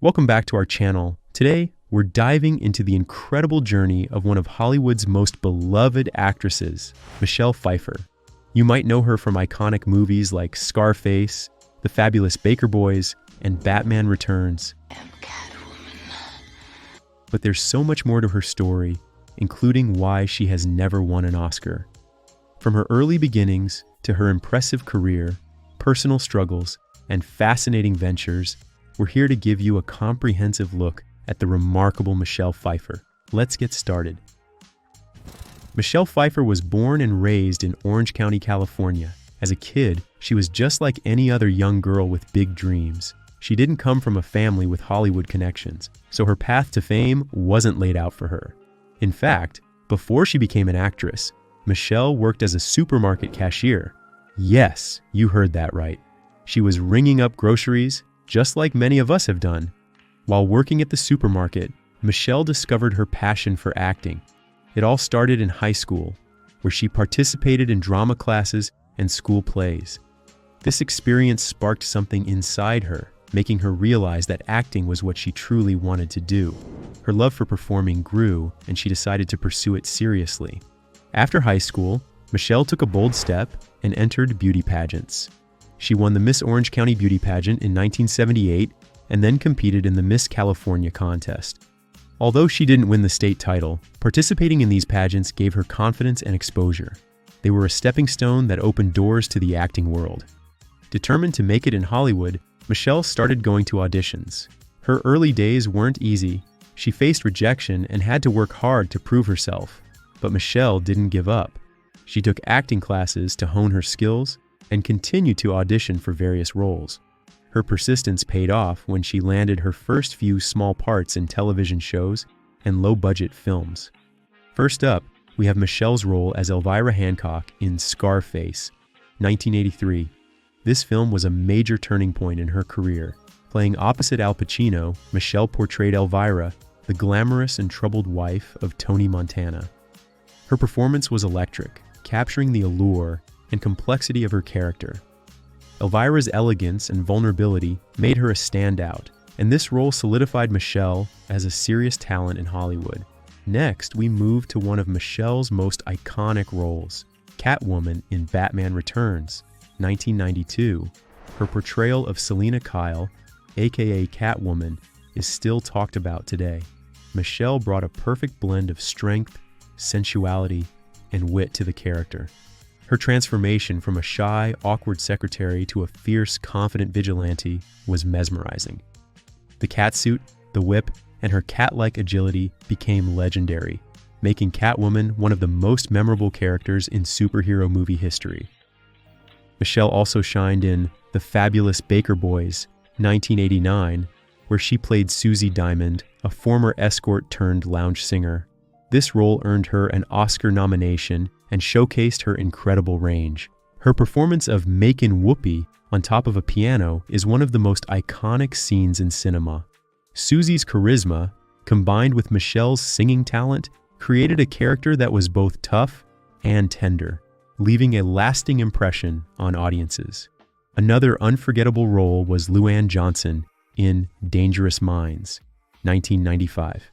Welcome back to our channel. Today, we're diving into the incredible journey of one of Hollywood's most beloved actresses, Michelle Pfeiffer. You might know her from iconic movies like Scarface, The Fabulous Baker Boys, and Batman Returns. But there's so much more to her story, including why she has never won an Oscar. From her early beginnings to her impressive career, personal struggles, and fascinating ventures, we're here to give you a comprehensive look at the remarkable Michelle Pfeiffer. Let's get started. Michelle Pfeiffer was born and raised in Orange County, California. As a kid, she was just like any other young girl with big dreams. She didn't come from a family with Hollywood connections, so her path to fame wasn't laid out for her. In fact, before she became an actress, Michelle worked as a supermarket cashier. Yes, you heard that right. She was ringing up groceries, just like many of us have done. While working at the supermarket, Michelle discovered her passion for acting. It all started in high school, where she participated in drama classes and school plays. This experience sparked something inside her, making her realize that acting was what she truly wanted to do. Her love for performing grew, and she decided to pursue it seriously. After high school, Michelle took a bold step and entered beauty pageants. She won the Miss Orange County Beauty Pageant in 1978 and then competed in the Miss California contest. Although she didn't win the state title, participating in these pageants gave her confidence and exposure. They were a stepping stone that opened doors to the acting world. Determined to make it in Hollywood, Michelle started going to auditions. Her early days weren't easy. She faced rejection and had to work hard to prove herself. But Michelle didn't give up. She took acting classes to hone her skills and continued to audition for various roles. Her persistence paid off when she landed her first few small parts in television shows and low-budget films. First up, we have Michelle's role as Elvira Hancock in Scarface, 1983. This film was a major turning point in her career. Playing opposite Al Pacino, Michelle portrayed Elvira, the glamorous and troubled wife of Tony Montana. Her performance was electric, capturing the allure and complexity of her character. Elvira's elegance and vulnerability made her a standout, and this role solidified Michelle as a serious talent in Hollywood. Next, we move to one of Michelle's most iconic roles, Catwoman in Batman Returns, 1992. Her portrayal of Selina Kyle, aka Catwoman, is still talked about today. Michelle brought a perfect blend of strength, sensuality, and wit to the character. Her transformation from a shy, awkward secretary to a fierce, confident vigilante was mesmerizing. The catsuit, the whip, and her cat-like agility became legendary, making Catwoman one of the most memorable characters in superhero movie history. Michelle also shined in The Fabulous Baker Boys, 1989, where she played Susie Diamond, a former escort-turned-lounge singer. This role earned her an Oscar nomination and showcased her incredible range. Her performance of Makin' Whoopee on top of a piano is one of the most iconic scenes in cinema. Susie's charisma, combined with Michelle's singing talent, created a character that was both tough and tender, leaving a lasting impression on audiences. Another unforgettable role was Luann Johnson in Dangerous Minds, 1995.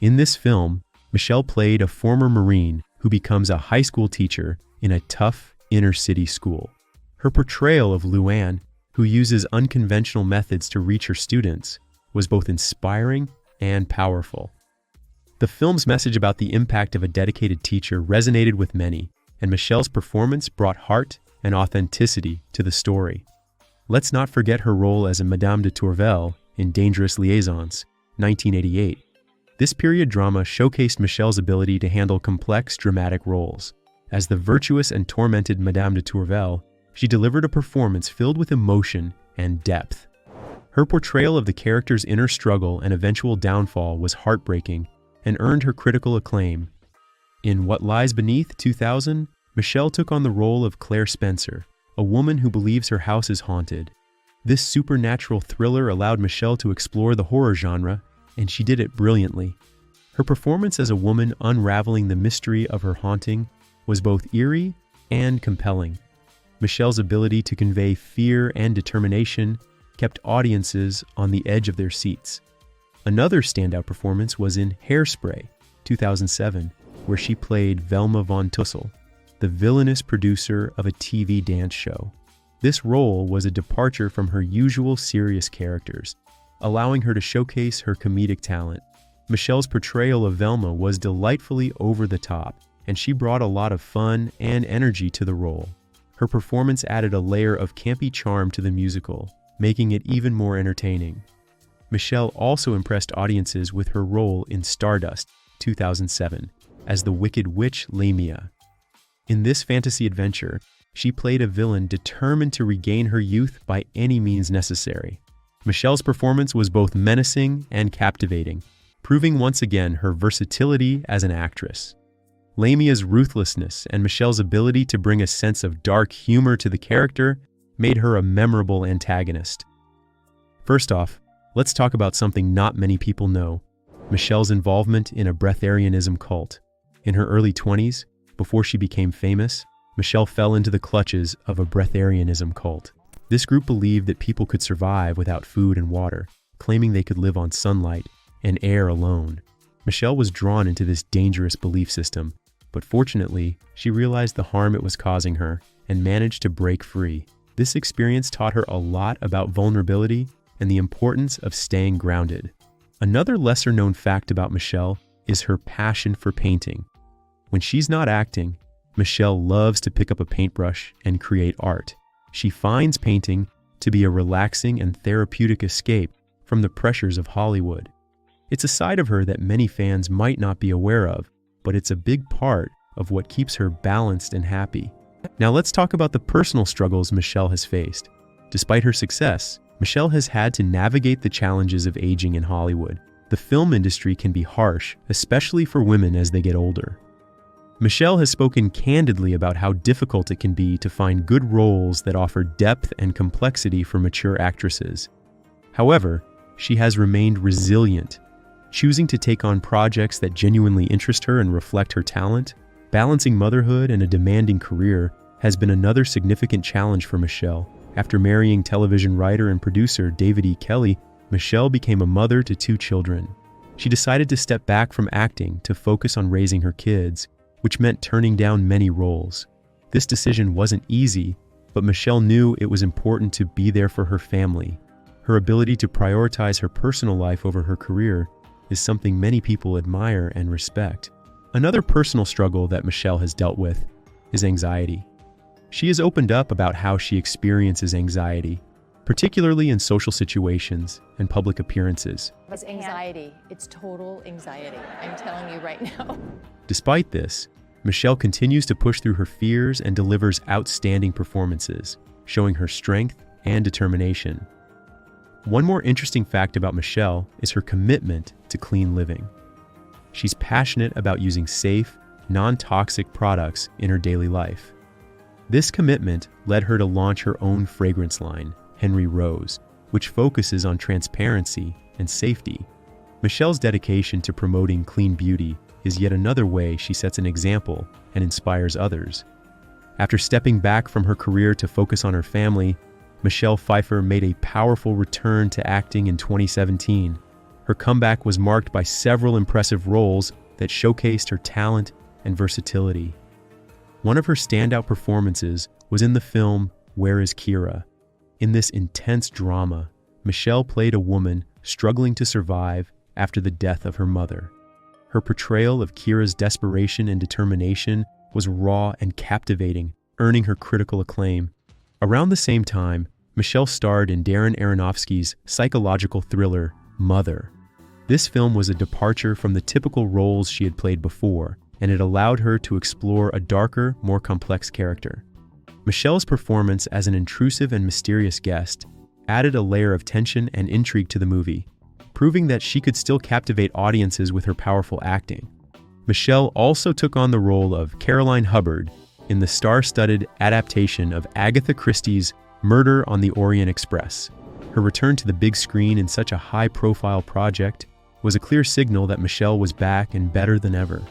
In this film, Michelle played a former Marine who becomes a high school teacher in a tough inner-city school. Her portrayal of Luann, who uses unconventional methods to reach her students, was both inspiring and powerful. The film's message about the impact of a dedicated teacher resonated with many, and Michelle's performance brought heart and authenticity to the story. Let's not forget her role as a Madame de Tourvel in Dangerous Liaisons, 1988. This period drama showcased Michelle's ability to handle complex, dramatic roles. As the virtuous and tormented Madame de Tourvel, she delivered a performance filled with emotion and depth. Her portrayal of the character's inner struggle and eventual downfall was heartbreaking and earned her critical acclaim. In What Lies Beneath, 2000, Michelle took on the role of Claire Spencer, a woman who believes her house is haunted. This supernatural thriller allowed Michelle to explore the horror genre, and she did it brilliantly. Her performance as a woman unraveling the mystery of her haunting was both eerie and compelling. Michelle's ability to convey fear and determination kept audiences on the edge of their seats. Another standout performance was in Hairspray, 2007, where she played Velma von Tussle, the villainous producer of a TV dance show. This role was a departure from her usual serious characters, allowing her to showcase her comedic talent. Michelle's portrayal of Velma was delightfully over the top, and she brought a lot of fun and energy to the role. Her performance added a layer of campy charm to the musical, making it even more entertaining. Michelle also impressed audiences with her role in Stardust, 2007, as the Wicked Witch Lamia. In this fantasy adventure, she played a villain determined to regain her youth by any means necessary. Michelle's performance was both menacing and captivating, proving once again her versatility as an actress. Lamia's ruthlessness and Michelle's ability to bring a sense of dark humor to the character made her a memorable antagonist. First off, let's talk about something not many people know: Michelle's involvement in a breatharianism cult. In her early 20s, before she became famous, Michelle fell into the clutches of a breatharianism cult. This group believed that people could survive without food and water, claiming they could live on sunlight and air alone. Michelle was drawn into this dangerous belief system, but fortunately, she realized the harm it was causing her and managed to break free. This experience taught her a lot about vulnerability and the importance of staying grounded. Another lesser-known fact about Michelle is her passion for painting. When she's not acting, Michelle loves to pick up a paintbrush and create art. She finds painting to be a relaxing and therapeutic escape from the pressures of Hollywood. It's a side of her that many fans might not be aware of, but it's a big part of what keeps her balanced and happy. Now let's talk about the personal struggles Michelle has faced. Despite her success, Michelle has had to navigate the challenges of aging in Hollywood. The film industry can be harsh, especially for women as they get older. Michelle has spoken candidly about how difficult it can be to find good roles that offer depth and complexity for mature actresses. However, she has remained resilient, choosing to take on projects that genuinely interest her and reflect her talent. Balancing motherhood and a demanding career has been another significant challenge for Michelle. After marrying television writer and producer David E. Kelley, Michelle became a mother to 2 children. She decided to step back from acting to focus on raising her kids, which meant turning down many roles. This decision wasn't easy, but Michelle knew it was important to be there for her family. Her ability to prioritize her personal life over her career is something many people admire and respect. Another personal struggle that Michelle has dealt with is anxiety. She has opened up about how she experiences anxiety, particularly in social situations and public appearances. It's anxiety. It's total anxiety. I'm telling you right now. Despite this, Michelle continues to push through her fears and delivers outstanding performances, showing her strength and determination. One more interesting fact about Michelle is her commitment to clean living. She's passionate about using safe, non-toxic products in her daily life. This commitment led her to launch her own fragrance line, Henry Rose, which focuses on transparency and safety. Michelle's dedication to promoting clean beauty is yet another way she sets an example and inspires others. After stepping back from her career to focus on her family, Michelle Pfeiffer made a powerful return to acting in 2017. Her comeback was marked by several impressive roles that showcased her talent and versatility. One of her standout performances was in the film Where is Kira? In this intense drama, Michelle played a woman struggling to survive after the death of her mother. Her portrayal of Kira's desperation and determination was raw and captivating, earning her critical acclaim. Around the same time, Michelle starred in Darren Aronofsky's psychological thriller, Mother. This film was a departure from the typical roles she had played before, and it allowed her to explore a darker, more complex character. Michelle's performance as an intrusive and mysterious guest added a layer of tension and intrigue to the movie, proving that she could still captivate audiences with her powerful acting. Michelle also took on the role of Caroline Hubbard in the star-studded adaptation of Agatha Christie's Murder on the Orient Express. Her return to the big screen in such a high-profile project was a clear signal that Michelle was back and better than ever.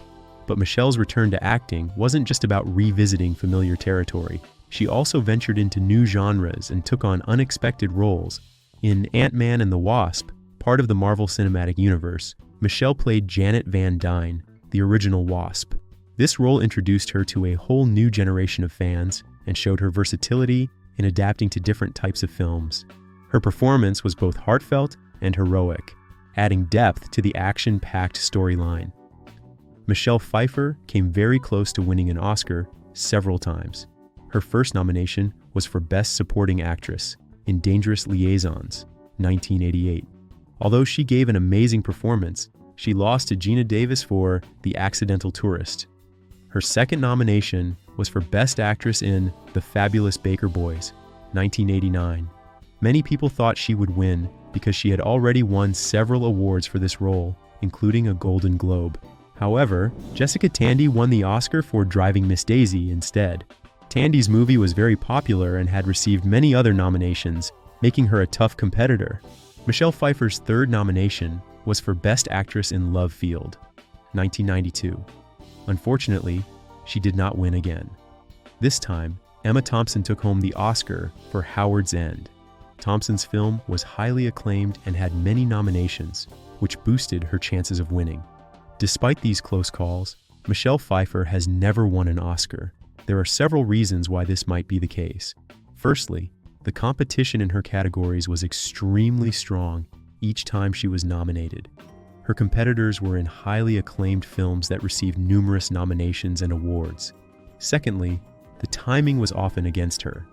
But Michelle's return to acting wasn't just about revisiting familiar territory. She also ventured into new genres and took on unexpected roles. In Ant-Man and the Wasp, part of the Marvel Cinematic Universe, Michelle played Janet Van Dyne, the original Wasp. This role introduced her to a whole new generation of fans and showed her versatility in adapting to different types of films. Her performance was both heartfelt and heroic, adding depth to the action-packed storyline. Michelle Pfeiffer came very close to winning an Oscar several times. Her first nomination was for Best Supporting Actress in Dangerous Liaisons, 1988. Although she gave an amazing performance, she lost to Geena Davis for The Accidental Tourist. Her second nomination was for Best Actress in The Fabulous Baker Boys, 1989. Many people thought she would win because she had already won several awards for this role, including a Golden Globe. However, Jessica Tandy won the Oscar for Driving Miss Daisy instead. Tandy's movie was very popular and had received many other nominations, making her a tough competitor. Michelle Pfeiffer's third nomination was for Best Actress in Love Field, 1992. Unfortunately, she did not win again. This time, Emma Thompson took home the Oscar for Howard's End. Thompson's film was highly acclaimed and had many nominations, which boosted her chances of winning. Despite these close calls, Michelle Pfeiffer has never won an Oscar. There are several reasons why this might be the case. Firstly, the competition in her categories was extremely strong each time she was nominated. Her competitors were in highly acclaimed films that received numerous nominations and awards. Secondly, the timing was often against her.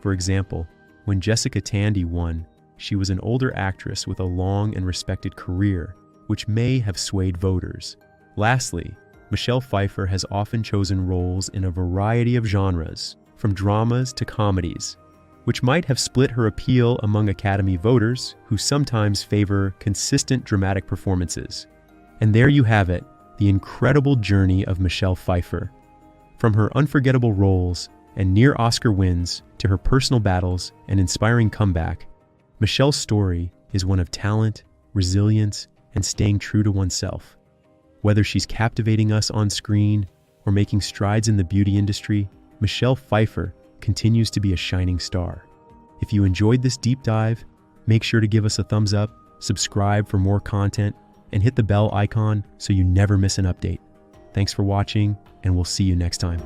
For example, when Jessica Tandy won, she was an older actress with a long and respected career, which may have swayed voters. Lastly, Michelle Pfeiffer has often chosen roles in a variety of genres, from dramas to comedies, which might have split her appeal among Academy voters who sometimes favor consistent dramatic performances. And there you have it, the incredible journey of Michelle Pfeiffer. From her unforgettable roles and near Oscar wins to her personal battles and inspiring comeback, Michelle's story is one of talent, resilience, and staying true to oneself. Whether she's captivating us on screen or making strides in the beauty industry, Michelle Pfeiffer continues to be a shining star. If you enjoyed this deep dive, make sure to give us a thumbs up, subscribe for more content, and hit the bell icon so you never miss an update. Thanks for watching, and we'll see you next time.